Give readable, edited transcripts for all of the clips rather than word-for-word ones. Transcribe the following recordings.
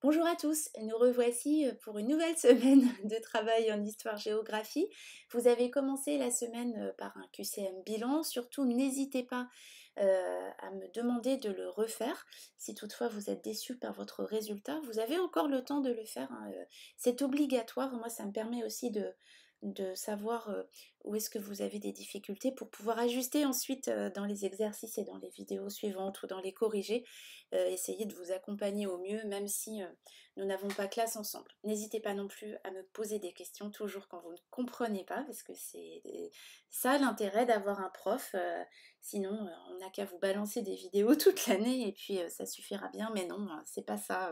Bonjour à tous, nous revoici pour une nouvelle semaine de travail en histoire-géographie. Vous avez commencé la semaine par un QCM bilan, surtout n'hésitez pas à me demander de le refaire. Si toutefois vous êtes déçu par votre résultat, vous avez encore le temps de le faire, hein. C'est obligatoire, moi ça me permet aussi de savoir où est-ce que vous avez des difficultés pour pouvoir ajuster ensuite dans les exercices et dans les vidéos suivantes ou dans les corriger, essayer de vous accompagner au mieux, même si nous n'avons pas classe ensemble. N'hésitez pas non plus à me poser des questions, toujours quand vous ne comprenez pas, parce que c'est ça l'intérêt d'avoir un prof. Sinon, on n'a qu'à vous balancer des vidéos toute l'année et puis ça suffira bien, mais non, c'est pas ça.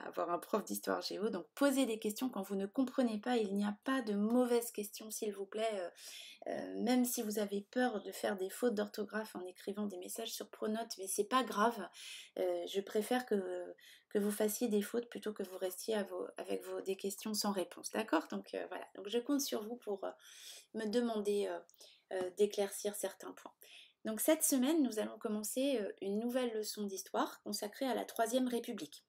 Avoir un prof d'histoire géo. Donc posez des questions quand vous ne comprenez pas. Il n'y a pas de mauvaises questions, s'il vous plaît. Même si vous avez peur de faire des fautes d'orthographe en écrivant des messages sur Pronote, mais c'est pas grave. Je préfère que vous fassiez des fautes plutôt que vous restiez avec des questions sans réponse. D'accord. Donc voilà. Donc je compte sur vous pour me demander d'éclaircir certains points. Donc cette semaine, nous allons commencer une nouvelle leçon d'histoire consacrée à la Troisième République.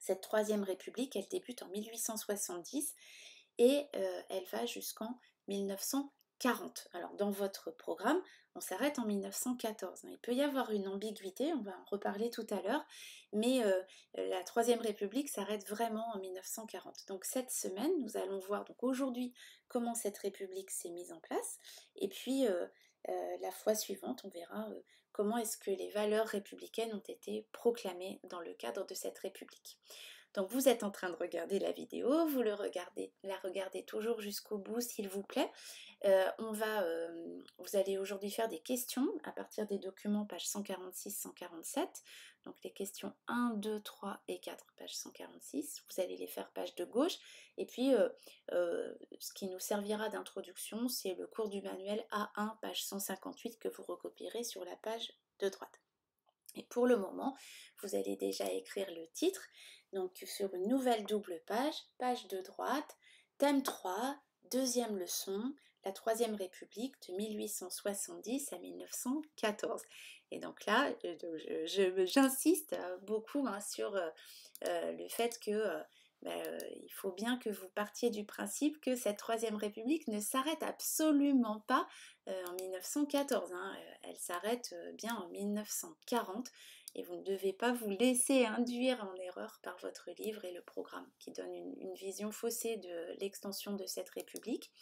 Cette Troisième République, elle débute en 1870 et elle va jusqu'en 1940. Alors dans votre programme, on s'arrête en 1914. Il peut y avoir une ambiguïté, on va en reparler tout à l'heure, mais la Troisième République s'arrête vraiment en 1940. Donc cette semaine, nous allons voir donc aujourd'hui comment cette République s'est mise en place, et puis la fois suivante, on verra comment est-ce que les valeurs républicaines ont été proclamées dans le cadre de cette République. Donc vous êtes en train de regarder la vidéo, vous la regardez toujours jusqu'au bout s'il vous plaît. Vous allez aujourd'hui faire des questions à partir des documents pages 146-147. Donc les questions 1, 2, 3 et 4, page 146. Vous allez les faire page de gauche. Et puis ce qui nous servira d'introduction, c'est le cours du manuel A1, page 158 que vous recopierez sur la page de droite. Et pour le moment, vous allez déjà écrire le titre, donc sur une nouvelle double page, page de droite, thème 3, deuxième leçon, la Troisième République de 1870 à 1914. Et donc là, j'insiste beaucoup sur le fait que il faut bien que vous partiez du principe que cette Troisième République ne s'arrête absolument pas en 1914. Elle s'arrête bien en 1940 et vous ne devez pas vous laisser induire en erreur par votre livre et le programme qui donne une vision faussée de l'extension de cette République.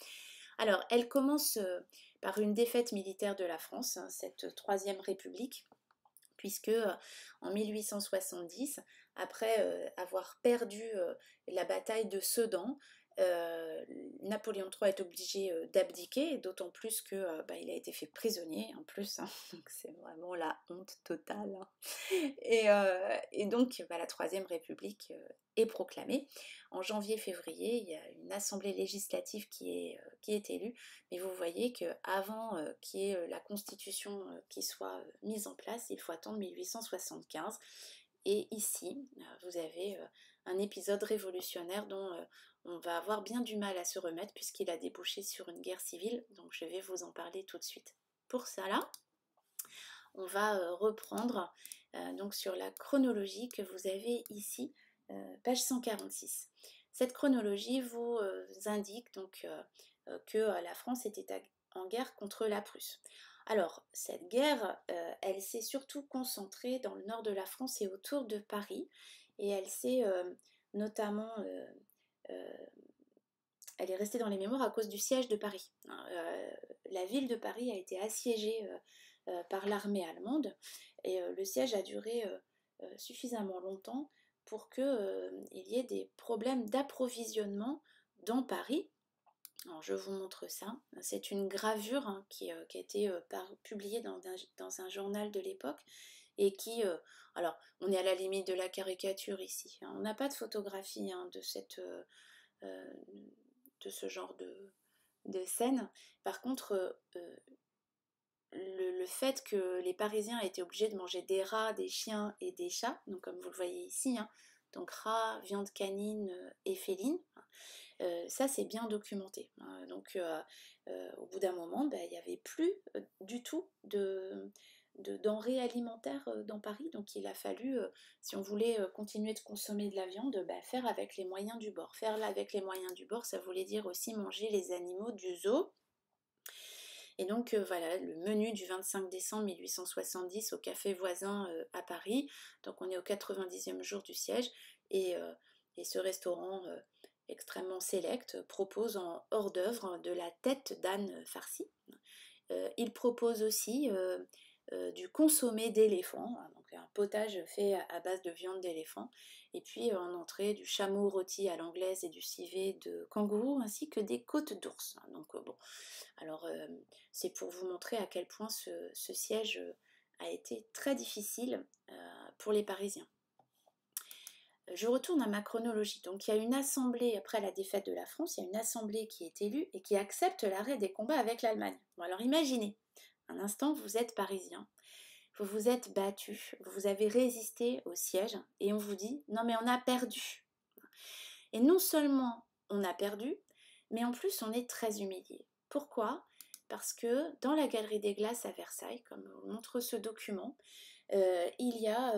Alors, elle commence par une défaite militaire de la France, cette Troisième République, puisque en 1870, après avoir perdu la bataille de Sedan, Napoléon III est obligé d'abdiquer, d'autant plus que il a été fait prisonnier en plus, hein, donc c'est vraiment la honte totale, hein. Et donc la Troisième République est proclamée. En janvier-février, il y a une assemblée législative qui est élue, mais vous voyez qu'avant qu'il y ait la constitution qui soit mise en place, il faut attendre 1875. Et ici, vous avez un épisode révolutionnaire dont on va avoir bien du mal à se remettre puisqu'il a débouché sur une guerre civile, donc je vais vous en parler tout de suite. Pour ça, là, on va reprendre donc sur la chronologie que vous avez ici, page 146. Cette chronologie vous indique donc que la France était en guerre contre la Prusse. Alors, cette guerre, elle s'est surtout concentrée dans le nord de la France et autour de Paris, et elle s'est notamment euh, elle est restée dans les mémoires à cause du siège de Paris. La ville de Paris a été assiégée par l'armée allemande et le siège a duré suffisamment longtemps pour qu'il y ait des problèmes d'approvisionnement dans Paris. Alors, je vous montre ça. C'est une gravure qui a été publiée dans un journal de l'époque et qui... alors, on est à la limite de la caricature ici, hein. On n'a pas de photographie euh, de ce genre de scène. Par contre, le fait que les Parisiens étaient obligés de manger des rats, des chiens et des chats, donc comme vous le voyez ici, hein, donc rats, viande canine et féline, ça c'est bien documenté, hein. Donc au bout d'un moment, il n'y avait plus du tout de denrées alimentaires dans Paris. Donc il a fallu, si on voulait continuer de consommer de la viande, faire avec les moyens du bord. Faire avec les moyens du bord, ça voulait dire aussi manger les animaux du zoo. Et donc voilà, le menu du 25 décembre 1870 au café voisin à Paris. Donc on est au 90e jour du siège et ce restaurant extrêmement sélect propose en hors d'œuvre de la tête d'âne farcie. Il propose aussi du consommé d'éléphant, hein, donc un potage fait à base de viande d'éléphant, et puis en entrée du chameau rôti à l'anglaise et du civet de kangourou, ainsi que des côtes d'ours. Donc bon, alors c'est pour vous montrer à quel point ce siège a été très difficile pour les Parisiens. Je retourne à ma chronologie. Donc il y a une assemblée, après la défaite de la France, il y a une assemblée qui est élue et qui accepte l'arrêt des combats avec l'Allemagne. Bon alors imaginez, un instant, vous êtes parisien, vous vous êtes battu, vous avez résisté au siège et on vous dit non mais on a perdu. Et non seulement on a perdu, mais en plus on est très humilié. Pourquoi ? Parce que dans la Galerie des Glaces à Versailles, comme montre ce document, il y a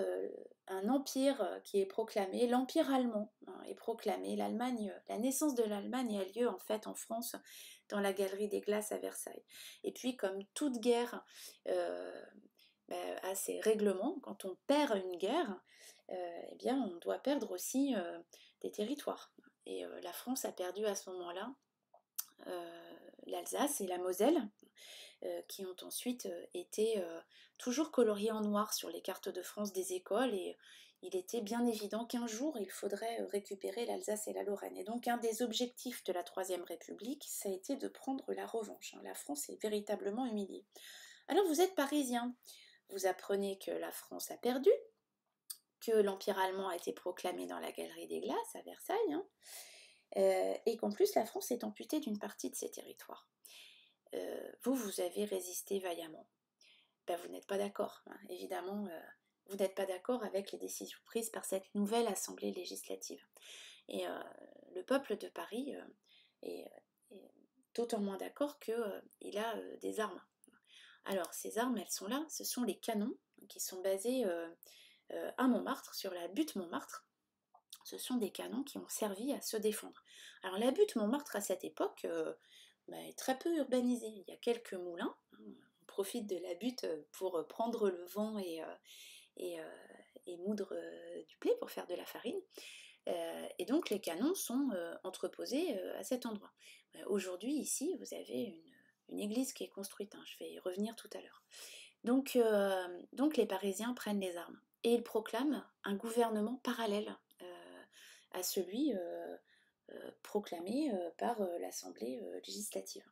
un empire qui est proclamé, l'empire allemand est proclamé, l'Allemagne, la naissance de l'Allemagne a lieu en fait en France dans la Galerie des Glaces à Versailles. Et puis comme toute guerre a ses règlements, quand on perd une guerre, eh bien on doit perdre aussi des territoires. Et la France a perdu à ce moment-là l'Alsace et la Moselle, qui ont ensuite été toujours coloriés en noir sur les cartes de France des écoles, et il était bien évident qu'un jour il faudrait récupérer l'Alsace et la Lorraine. Et donc un des objectifs de la Troisième République, ça a été de prendre la revanche. La France est véritablement humiliée. Alors vous êtes parisien, vous apprenez que la France a perdu, que l'Empire allemand a été proclamé dans la Galerie des Glaces à Versailles, et qu'en plus la France est amputée d'une partie de ses territoires. Vous avez résisté vaillamment. Vous n'êtes pas d'accord, hein. Évidemment, vous n'êtes pas d'accord avec les décisions prises par cette nouvelle Assemblée législative. Et le peuple de Paris est d'autant moins d'accord qu'il a des armes. Alors, ces armes, elles sont là, ce sont les canons qui sont basés à Montmartre, sur la butte Montmartre. Ce sont des canons qui ont servi à se défendre. Alors, la butte Montmartre, à cette époque, est très peu urbanisée. Il y a quelques moulins. On profite de la butte pour prendre le vent et moudre du blé pour faire de la farine. Et donc les canons sont entreposés à cet endroit. Aujourd'hui, ici, vous avez une église qui est construite. Je vais y revenir tout à l'heure. Donc les Parisiens prennent les armes et ils proclament un gouvernement parallèle à celui proclamé par l'Assemblée législative.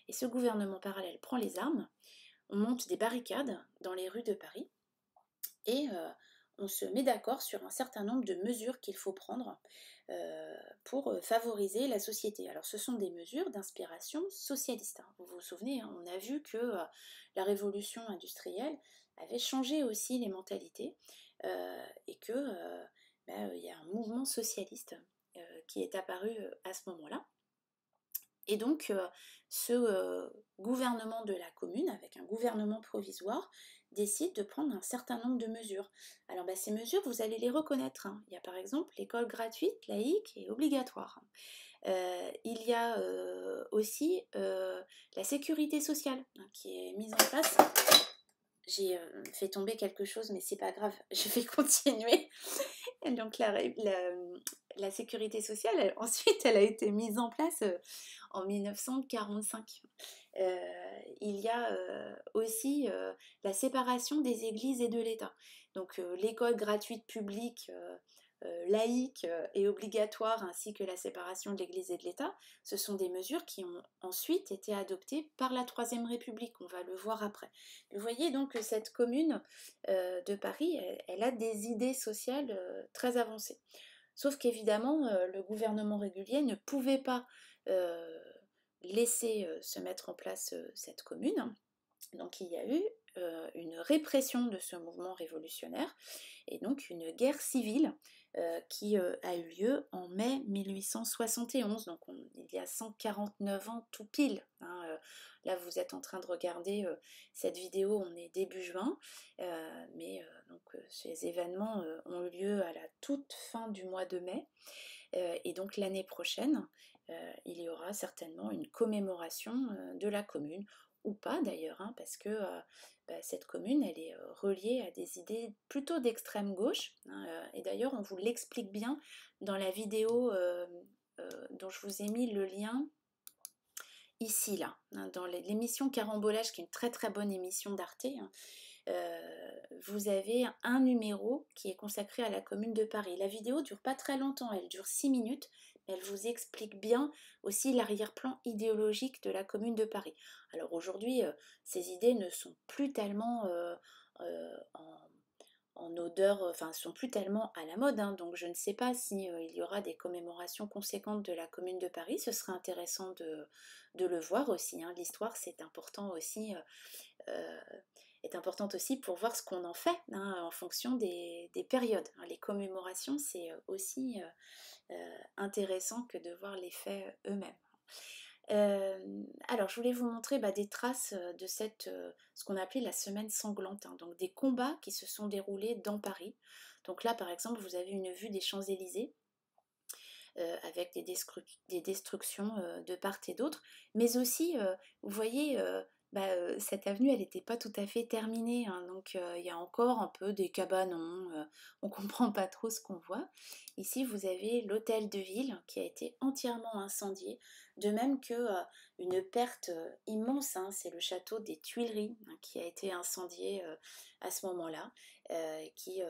Et ce gouvernement parallèle prend les armes, on monte des barricades dans les rues de Paris et on se met d'accord sur un certain nombre de mesures qu'il faut prendre pour favoriser la société. Alors ce sont des mesures d'inspiration socialiste. Vous vous souvenez, on a vu que la révolution industrielle avait changé aussi les mentalités et que il y a un mouvement socialiste qui est apparu à ce moment-là. Et donc, ce gouvernement de la commune, avec un gouvernement provisoire, décide de prendre un certain nombre de mesures. Alors, ces mesures, vous allez les reconnaître. Il y a par exemple l'école gratuite, laïque et obligatoire. Il y a aussi la sécurité sociale qui est mise en place. J'ai fait tomber quelque chose, mais c'est pas grave, je vais continuer. Donc la sécurité sociale, ensuite, elle a été mise en place en 1945. Il y a aussi la séparation des églises et de l'État. Donc l'école gratuite publique, laïque et obligatoire, ainsi que la séparation de l'Église et de l'État, ce sont des mesures qui ont ensuite été adoptées par la Troisième République, on va le voir après. Vous voyez donc que cette commune de Paris, elle a des idées sociales très avancées. Sauf qu'évidemment, le gouvernement régulier ne pouvait pas laisser se mettre en place cette commune. Donc il y a eu une répression de ce mouvement révolutionnaire et donc une guerre civile qui a eu lieu en mai 1871, donc il y a 149 ans tout pile, hein. Là vous êtes en train de regarder cette vidéo, on est début juin, mais donc ces événements ont eu lieu à la toute fin du mois de mai, et donc l'année prochaine, il y aura certainement une commémoration de la commune, ou pas d'ailleurs, hein, parce que cette commune, elle est reliée à des idées plutôt d'extrême gauche, hein, et d'ailleurs on vous l'explique bien dans la vidéo dont je vous ai mis le lien ici, là, hein, dans l'émission Carambolage, qui est une très très bonne émission d'Arte, hein. Vous avez un numéro qui est consacré à la commune de Paris. La vidéo dure pas très longtemps, elle dure 6 minutes, mais elle vous explique bien aussi l'arrière-plan idéologique de la commune de Paris. Alors aujourd'hui, ces idées ne sont plus tellement en odeur, enfin sont plus tellement à la mode, hein, donc je ne sais pas si il y aura des commémorations conséquentes de la commune de Paris. Ce serait intéressant de le voir aussi, hein. L'histoire c'est important aussi, euh, est importante aussi pour voir ce qu'on en fait, hein, en fonction des périodes. Les commémorations, c'est aussi intéressant que de voir les faits eux-mêmes. Alors, je voulais vous montrer des traces de ce qu'on appelait la semaine sanglante, hein, donc des combats qui se sont déroulés dans Paris. Donc là, par exemple, vous avez une vue des Champs-Élysées, avec des destructions de part et d'autre, mais aussi, vous voyez, cette avenue, elle n'était pas tout à fait terminée, hein, donc il y a encore un peu des cabanons, on comprend pas trop ce qu'on voit. Ici, vous avez l'hôtel de ville qui a été entièrement incendié, de même que une perte immense, hein, c'est le château des Tuileries, hein, qui a été incendié à ce moment-là, qui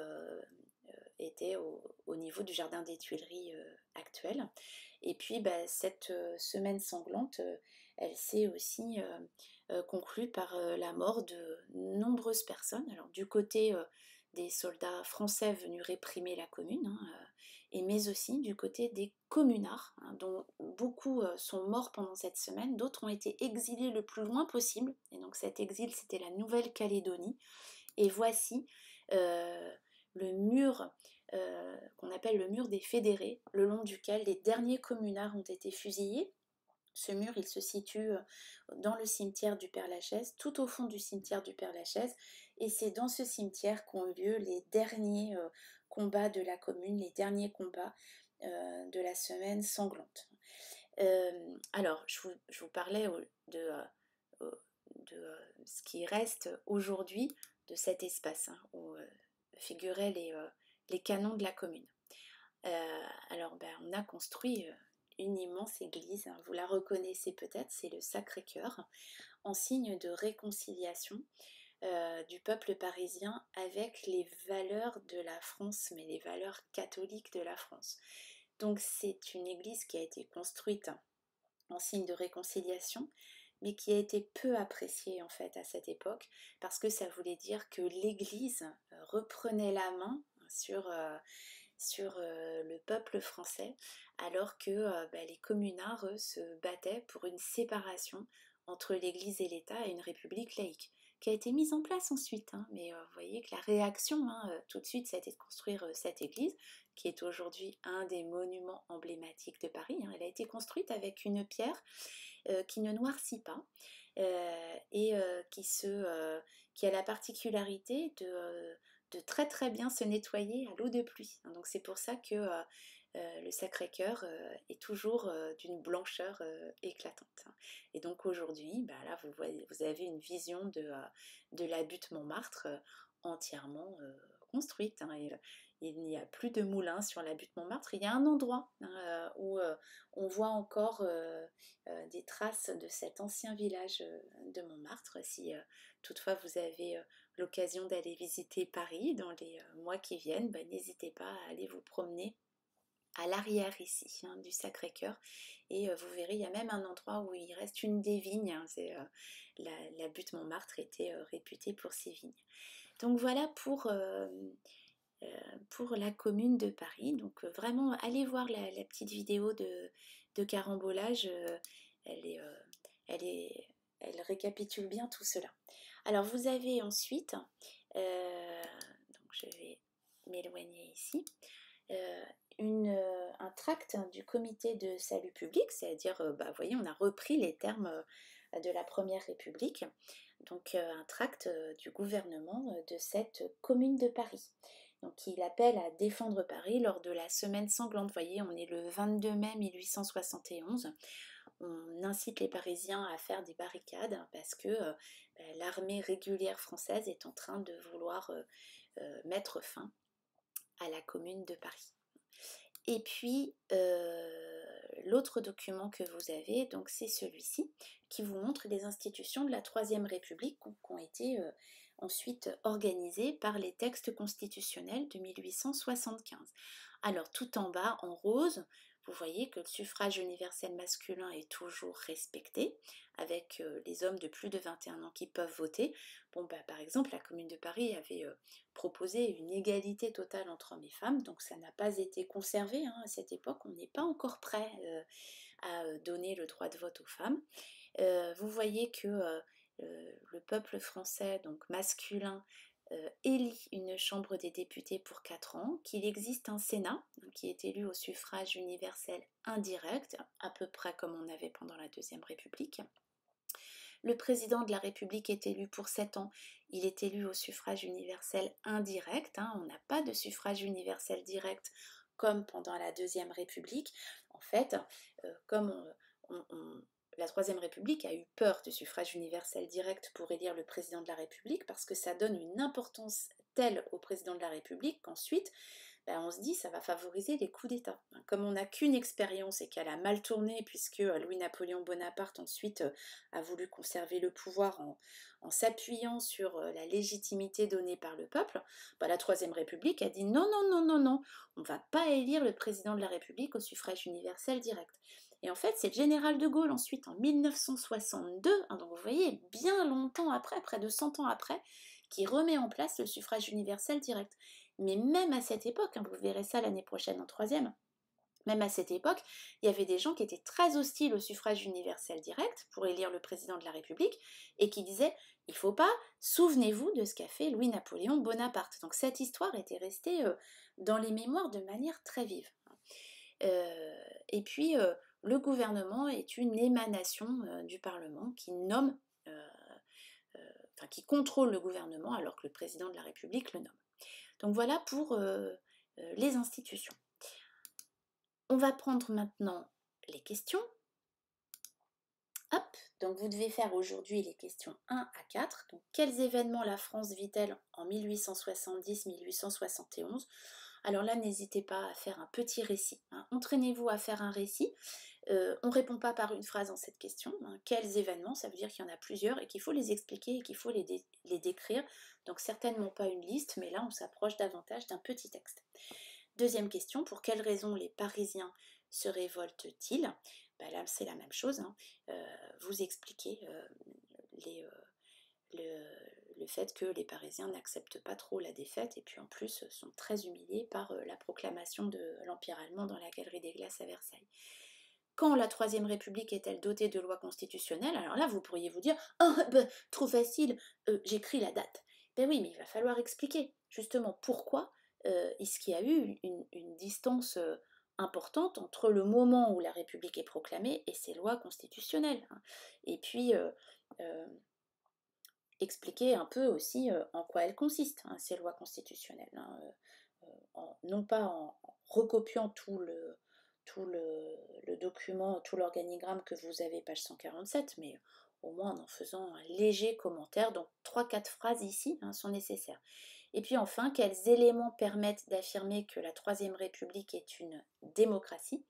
était au niveau du jardin des Tuileries actuel. Et puis cette semaine sanglante, elle s'est aussi conclue par la mort de nombreuses personnes. Alors du côté des soldats français venus réprimer la commune, hein, mais aussi du côté des communards, hein, dont beaucoup sont morts pendant cette semaine, d'autres ont été exilés le plus loin possible, et donc cet exil c'était la Nouvelle-Calédonie, et voici le mur qu'on appelle le mur des fédérés, le long duquel les derniers communards ont été fusillés. Ce mur, il se situe dans le cimetière du Père-Lachaise, tout au fond du cimetière du Père-Lachaise, et c'est dans ce cimetière qu'ont eu lieu les derniers combats de la commune, les derniers combats de la semaine sanglante. Alors, je vous parlais de ce qui reste aujourd'hui de cet espace, hein, où figuraient les canons de la commune. Alors, on a construit une immense église, hein, vous la reconnaissez peut-être, c'est le Sacré-Cœur, en signe de réconciliation du peuple parisien avec les valeurs de la France, mais les valeurs catholiques de la France. Donc c'est une église qui a été construite en signe de réconciliation, mais qui a été peu appréciée en fait à cette époque, parce que ça voulait dire que l'Église reprenait la main sur le peuple français, alors que les communards, eux, se battaient pour une séparation entre l'Église et l'État et une république laïque, qui a été mise en place ensuite, hein. Mais vous voyez que la réaction, hein, tout de suite, ça a été de construire cette église, qui est aujourd'hui un des monuments emblématiques de Paris, hein. Elle a été construite avec une pierre qui ne noircit pas, et qui a la particularité de très très bien se nettoyer à l'eau de pluie, hein. Donc c'est pour ça que le Sacré-Cœur est toujours d'une blancheur éclatante, hein. Et donc aujourd'hui, là vous avez une vision de la butte Montmartre entièrement construite, hein. Et, il n'y a plus de moulin sur la butte Montmartre. Il y a un endroit, hein, où on voit encore des traces de cet ancien village de Montmartre. Si toutefois vous avez l'occasion d'aller visiter Paris dans les mois qui viennent, n'hésitez pas à aller vous promener à l'arrière ici, hein, du Sacré-Cœur, et vous verrez, il y a même un endroit où il reste une des vignes, hein. La butte Montmartre était réputée pour ses vignes. Donc voilà pour la commune de Paris. Donc vraiment, allez voir la petite vidéo de carambolage, elle est, euh, elle est, elle récapitule bien tout cela. Alors vous avez ensuite, donc je vais m'éloigner ici, un tract du comité de salut public, c'est-à-dire, vous voyez, on a repris les termes de la Première République, donc un tract du gouvernement de cette commune de Paris. Donc il appelle à défendre Paris lors de la semaine sanglante. Vous voyez, on est le 22 mai 1871. On incite les Parisiens à faire des barricades parce que l'armée régulière française est en train de vouloir mettre fin à la commune de Paris. Et puis, l'autre document que vous avez, donc c'est celui-ci, qui vous montre les institutions de la Troisième République qui ont été ensuite organisées par les textes constitutionnels de 1875. Alors, tout en bas, en rose, vous voyez que le suffrage universel masculin est toujours respecté, avec les hommes de plus de 21 ans qui peuvent voter. Bon, par exemple, la Commune de Paris avait proposé une égalité totale entre hommes et femmes, donc ça n'a pas été conservé à cette époque. On n'est pas encore prêt à donner le droit de vote aux femmes. Vous voyez que le peuple français, donc masculin, élit une chambre des députés pour 4 ans, qu'il existe un Sénat qui est élu au suffrage universel indirect, à peu près comme on avait pendant la Deuxième République. Le président de la République est élu pour 7 ans, il est élu au suffrage universel indirect, on n'a pas de suffrage universel direct comme pendant la Deuxième République. En fait, comme la Troisième République a eu peur du suffrage universel direct pour élire le président de la République parce que ça donne une importance telle au président de la République qu'ensuite, on se dit ça va favoriser les coups d'État. Comme on n'a qu'une expérience et qu'elle a mal tourné puisque Louis-Napoléon Bonaparte ensuite a voulu conserver le pouvoir en s'appuyant sur la légitimité donnée par le peuple, la Troisième République a dit non, non, non, non, non, on ne va pas élire le président de la République au suffrage universel direct. Et en fait, c'est le général de Gaulle ensuite en 1962, donc vous voyez, bien longtemps après, près de 100 ans après, qui remet en place le suffrage universel direct. Mais même à cette époque, vous verrez ça l'année prochaine en troisième, même à cette époque, il y avait des gens qui étaient très hostiles au suffrage universel direct pour élire le président de la République et qui disaient il ne faut pas, souvenez-vous de ce qu'a fait Louis-Napoléon Bonaparte. Donc cette histoire était restée dans les mémoires de manière très vive. Et puis le gouvernement est une émanation du Parlement qui nomme, qui contrôle le gouvernement alors que le président de la République le nomme. Donc voilà pour les institutions. On va prendre maintenant les questions. Hop, donc vous devez faire aujourd'hui les questions 1 à 4. Donc, quels événements la France vit-elle en 1870-1871 ? Alors là, n'hésitez pas à faire un petit récit. Entraînez-vous à faire un récit. On ne répond pas par une phrase dans cette question. Quels événements ? Ça veut dire qu'il y en a plusieurs et qu'il faut les expliquer et qu'il faut les décrire. Donc certainement pas une liste, mais là on s'approche davantage d'un petit texte. Deuxième question, pour quelles raisons les Parisiens se révoltent-ils ? Là c'est la même chose. Vous expliquez le fait que les Parisiens n'acceptent pas trop la défaite et puis en plus sont très humiliés par la proclamation de l'Empire allemand dans la Galerie des Glaces à Versailles. Quand la Troisième République est-elle dotée de lois constitutionnelles ? Alors là, vous pourriez vous dire « Oh, trop facile, j'écris la date ». Ben oui, mais il va falloir expliquer justement pourquoi est-ce qu'il y a eu une distance importante entre le moment où la République est proclamée et ses lois constitutionnelles. Et puis, expliquer un peu aussi en quoi elles consistent, ces lois constitutionnelles. Non pas en recopiant tout le document, tout l'organigramme que vous avez, page 147, mais au moins en faisant un léger commentaire. Donc 3-4 phrases ici sont nécessaires. Et puis enfin, quels éléments permettent d'affirmer que la Troisième République est une démocratie ?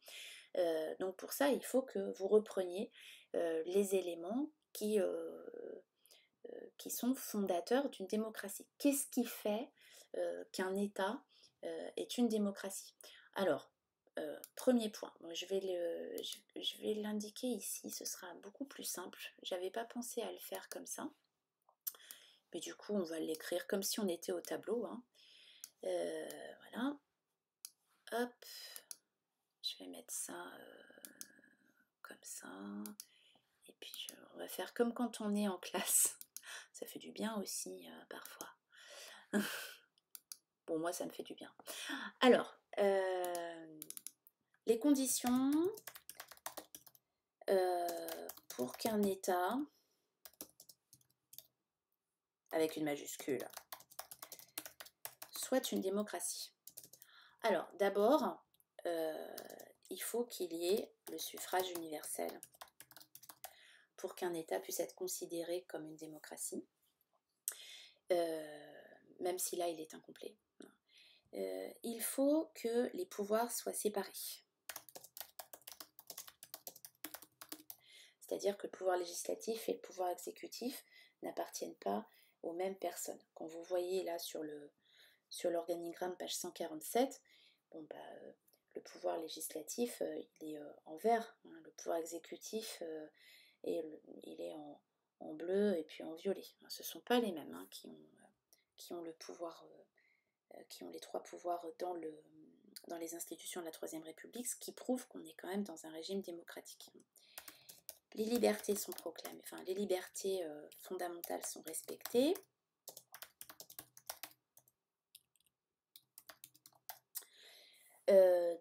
Donc pour ça, il faut que vous repreniez les éléments qui sont fondateurs d'une démocratie. Qu'est-ce qui fait qu'un État est une démocratie ? Alors, premier point, je vais l'indiquer ici, ce sera beaucoup plus simple. J'avais pas pensé à le faire comme ça, mais du coup on va l'écrire comme si on était au tableau. Voilà, hop, je vais mettre ça comme ça, et puis on va faire comme quand on est en classe. Ça fait du bien aussi parfois. Bon, moi ça me fait du bien. Alors, Les conditions pour qu'un État, avec une majuscule, soit une démocratie. Alors, d'abord, il faut qu'il y ait le suffrage universel pour qu'un État puisse être considéré comme une démocratie, même si là, il est incomplet. Il faut que les pouvoirs soient séparés. C'est-à-dire que le pouvoir législatif et le pouvoir exécutif n'appartiennent pas aux mêmes personnes. Quand vous voyez là sur l'organigramme, page 147, bon, le pouvoir législatif, il est en vert. Hein, le pouvoir exécutif, il est en bleu et puis en violet. Ce ne sont pas les mêmes hein, qui ont le pouvoir, qui ont les trois pouvoirs dans les institutions de la Troisième République, ce qui prouve qu'on est quand même dans un régime démocratique. Les libertés sont proclamées, enfin les libertés fondamentales sont respectées.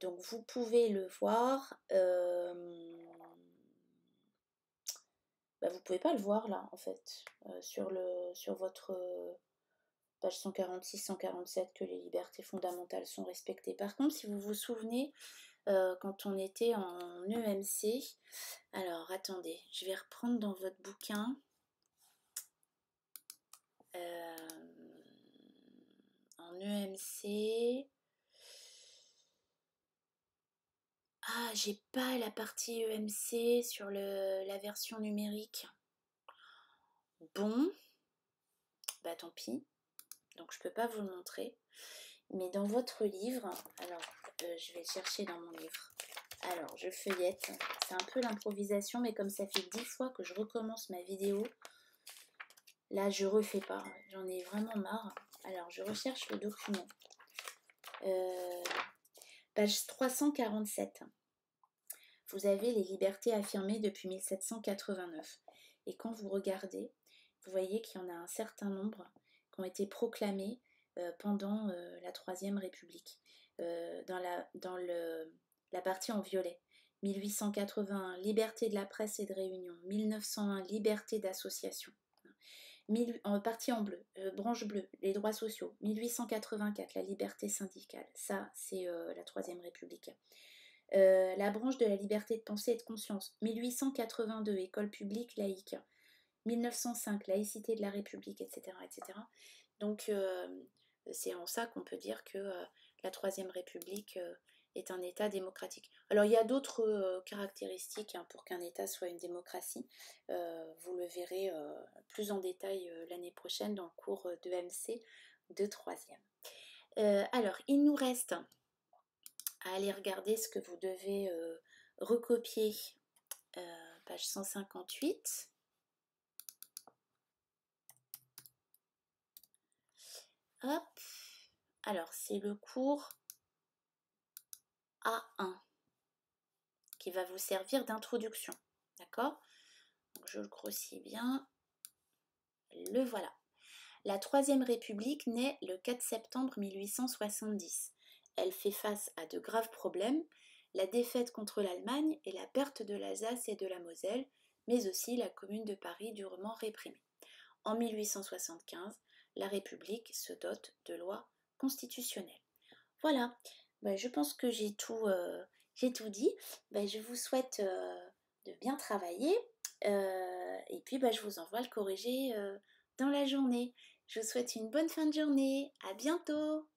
Donc vous pouvez le voir, vous pouvez pas le voir là en fait, sur votre page 146-147 que les libertés fondamentales sont respectées. Par contre, si vous vous souvenez, quand on était en EMC, alors attendez, je vais reprendre dans votre bouquin. En EMC... Ah, j'ai pas la partie EMC sur la version numérique. Bon, bah tant pis. Donc je peux pas vous le montrer. Mais dans votre livre, alors je vais le chercher dans mon livre. Alors je feuillette. C'est un peu l'improvisation, mais comme ça fait 10 fois que je recommence ma vidéo, là je refais pas. J'en ai vraiment marre. Alors je recherche le document. Page 347. Vous avez les libertés affirmées depuis 1789. Et quand vous regardez, vous voyez qu'il y en a un certain nombre qui ont été proclamés pendant la Troisième République. Dans la partie en violet. 1881, liberté de la presse et de réunion. 1901, liberté d'association. Partie en bleu, branche bleue, les droits sociaux. 1884, la liberté syndicale. Ça, c'est la Troisième République. La branche de la liberté de pensée et de conscience, 1882, école publique laïque, 1905, laïcité de la République, etc. etc. Donc c'est en ça qu'on peut dire que la Troisième République est un État démocratique. Alors il y a d'autres caractéristiques hein, pour qu'un État soit une démocratie. Vous le verrez plus en détail l'année prochaine dans le cours d'EMC de 3e. Alors il nous reste à aller regarder ce que vous devez recopier, page 158. Hop, alors c'est le cours A1 qui va vous servir d'introduction, d'accord? Donc je le grossis bien, le voilà. La Troisième République naît le 4 septembre 1870. Elle fait face à de graves problèmes, la défaite contre l'Allemagne et la perte de l'Alsace et de la Moselle, mais aussi la Commune de Paris durement réprimée. En 1875, la République se dote de lois constitutionnelles. Voilà, je pense que j'ai tout dit. Je vous souhaite de bien travailler et puis je vous envoie le corrigé dans la journée. Je vous souhaite une bonne fin de journée. À bientôt!